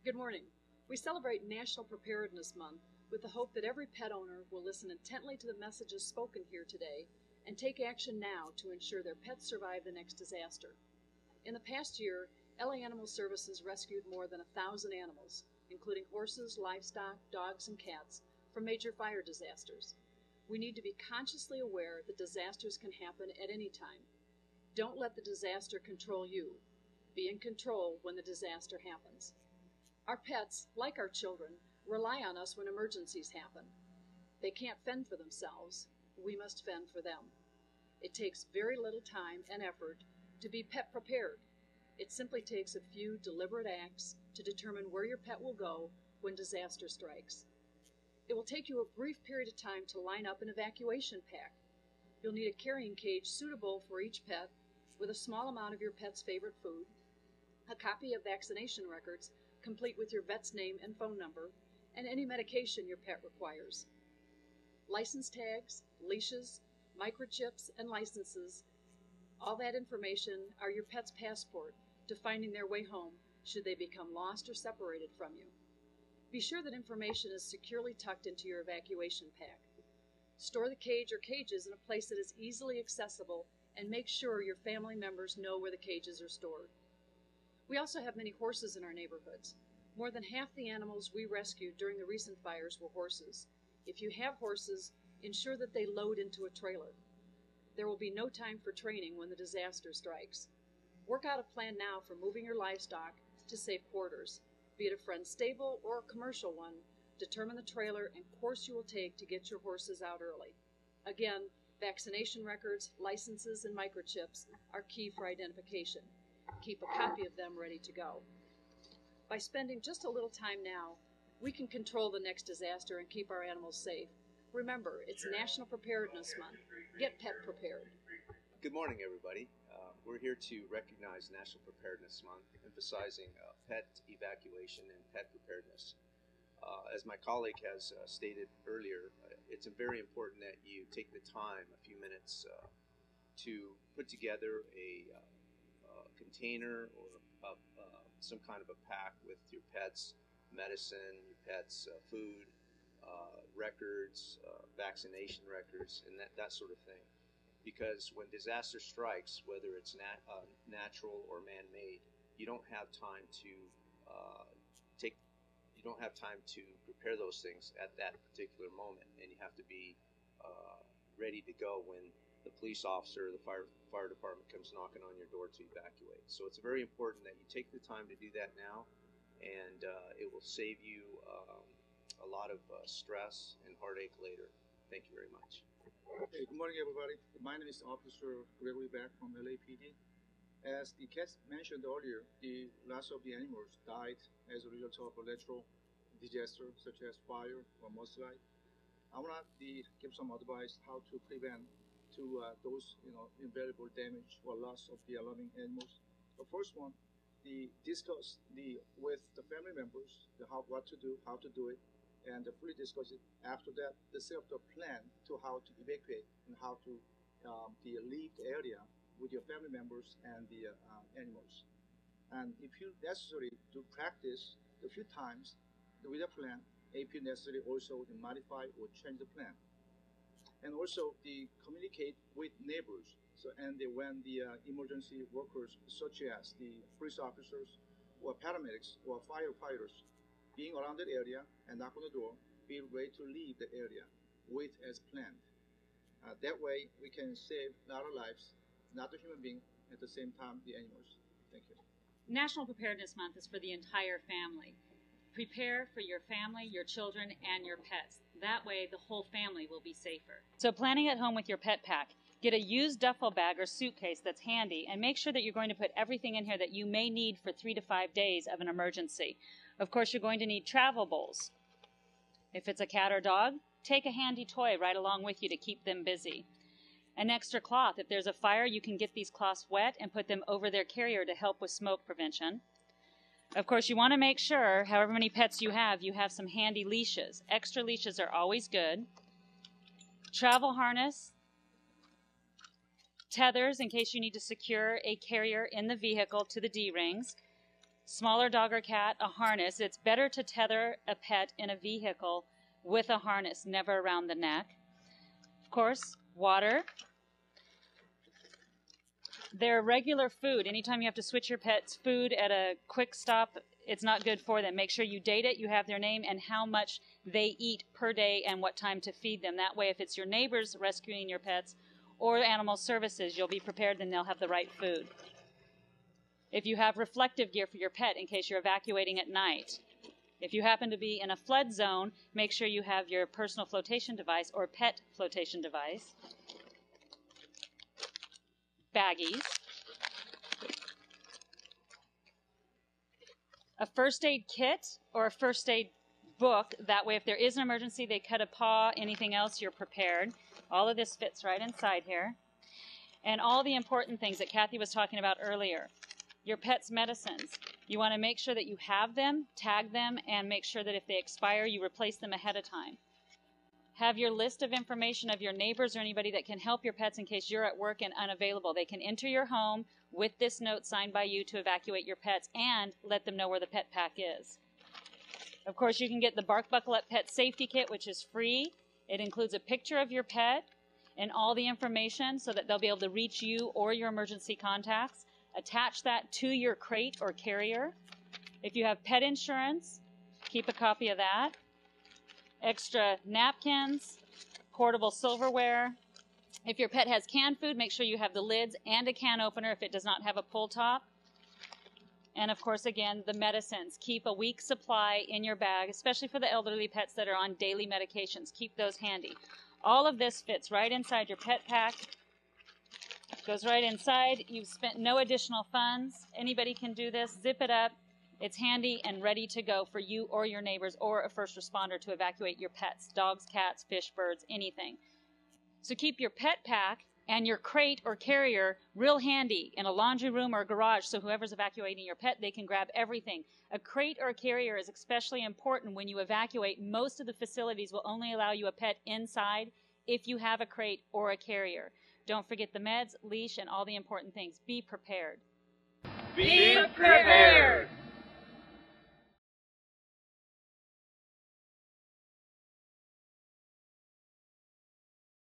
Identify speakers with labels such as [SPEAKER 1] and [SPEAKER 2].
[SPEAKER 1] Good morning. We celebrate National Preparedness Month with the hope that every pet owner will listen intently to the messages spoken here today and take action now to ensure their pets survive the next disaster. In the past year, LA Animal Services rescued more than 1,000 animals, including horses, livestock, dogs, and cats, from major fire disasters. We need to be consciously aware that disasters can happen at any time. Don't let the disaster control you. Be in control when the disaster happens. Our pets, like our children, rely on us when emergencies happen. They can't fend for themselves. We must fend for them. It takes very little time and effort to be pet prepared. It simply takes a few deliberate acts to determine where your pet will go when disaster strikes. It will take you a brief period of time to line up an evacuation pack. You'll need a carrying cage suitable for each pet with a small amount of your pet's favorite food, a copy of vaccination records complete with your vet's name and phone number, and any medication your pet requires. License tags, leashes, microchips, and licenses, all that information are your pet's passport to finding their way home should they become lost or separated from you. Be sure that information is securely tucked into your evacuation pack. Store the cage or cages in a place that is easily accessible and make sure your family members know where the cages are stored. We also have many horses in our neighborhoods. More than half the animals we rescued during the recent fires were horses. If you have horses, ensure that they load into a trailer. There will be no time for training when the disaster strikes. Work out a plan now for moving your livestock to safe quarters. Be it a friend's stable or a commercial one, determine the trailer and course you will take to get your horses out early. Again, vaccination records, licenses, and microchips are key for identification. Keep a copy of them ready to go. By spending just a little time now, we can control the next disaster and keep our animals safe. Remember, it's National Preparedness Month. Get pet prepared.
[SPEAKER 2] Good morning, everybody. We're here to recognize National Preparedness Month, emphasizing pet evacuation and pet preparedness. As my colleague has stated earlier, it's very important that you take the time, a few minutes, to put together a container or some kind of a pack with your pet's medicine, your pet's food, records, vaccination records, and that sort of thing. Because when disaster strikes, whether it's natural or man-made, you don't have time to prepare those things at that particular moment, and you have to be ready to go when the police officer or the fire department comes knocking on your door to evacuate. So it's very important that you take the time to do that now, and it will save you a lot of stress and heartache later. Thank you very much.
[SPEAKER 3] Hey, good morning, everybody. My name is Officer Gregory Baek from LAPD. As the case mentioned earlier, the last of the animals died as a result of a natural disaster such as fire or mudslide. I want to give some advice how to prevent those invariable damage or loss of the alarming animals. The first one, discuss with the family members what to do, how to do it, and fully discuss it. After that, set up the plan to how to evacuate and how to leave the area with your family members and the animals. And if you necessary to practice a few times with a plan, if you necessary also to modify or change the plan. And also communicate with neighbors. So when the emergency workers, such as the police officers or paramedics or firefighters, being around that area and knock on the door, be ready to leave the area with as planned. That way, we can save a lot of lives, not the human being, at the same time the animals. Thank you.
[SPEAKER 4] National Preparedness Month is for the entire family. Prepare for your family, your children, and your pets. That way, the whole family will be safer. So planning at home with your pet pack, get a used duffel bag or suitcase that's handy, and make sure that you're going to put everything in here that you may need for 3 to 5 days of an emergency. Of course, you're going to need travel bowls. If it's a cat or dog, take a handy toy right along with you to keep them busy. An extra cloth. If there's a fire, you can get these cloths wet and put them over their carrier to help with smoke prevention. Of course, you want to make sure, however many pets you have some handy leashes. Extra leashes are always good. Travel harness, tethers in case you need to secure a carrier in the vehicle to the D-rings, smaller dog or cat, a harness. It's better to tether a pet in a vehicle with a harness, never around the neck. Of course, water. Their regular food, anytime you have to switch your pet's food at a quick stop, it's not good for them. Make sure you date it, you have their name and how much they eat per day and what time to feed them. That way, if it's your neighbors rescuing your pets or animal services, you'll be prepared, then they'll have the right food. If you have reflective gear for your pet in case you're evacuating at night. If you happen to be in a flood zone, make sure you have your personal flotation device or pet flotation device. Baggies. A first aid kit or a first aid book. That way, if there is an emergency, they cut a paw, anything else, you're prepared. All of this fits right inside here. And all the important things that Kathy was talking about earlier. Your pet's medicines. You want to make sure that you have them, tag them, and make sure that if they expire, you replace them ahead of time. Have your list of information of your neighbors or anybody that can help your pets in case you're at work and unavailable. They can enter your home with this note signed by you to evacuate your pets and let them know where the pet pack is. Of course, you can get the Bark Buckle Up Pet Safety Kit, which is free. It includes a picture of your pet and all the information so that they'll be able to reach you or your emergency contacts. Attach that to your crate or carrier. If you have pet insurance, keep a copy of that. Extra napkins, portable silverware. If your pet has canned food, make sure you have the lids and a can opener if it does not have a pull top. And of course, again, the medicines. Keep a week's supply in your bag, especially for the elderly pets that are on daily medications. Keep those handy. All of this fits right inside your pet pack. Goes right inside. You've spent no additional funds. Anybody can do this. Zip it up. It's handy and ready to go for you or your neighbors or a first responder to evacuate your pets, dogs, cats, fish, birds, anything. So keep your pet pack and your crate or carrier real handy in a laundry room or a garage so whoever's evacuating your pet, they can grab everything. A crate or a carrier is especially important when you evacuate. Most of the facilities will only allow you a pet inside if you have a crate or a carrier. Don't forget the meds, leash, and all the important things. Be prepared.
[SPEAKER 5] Be prepared!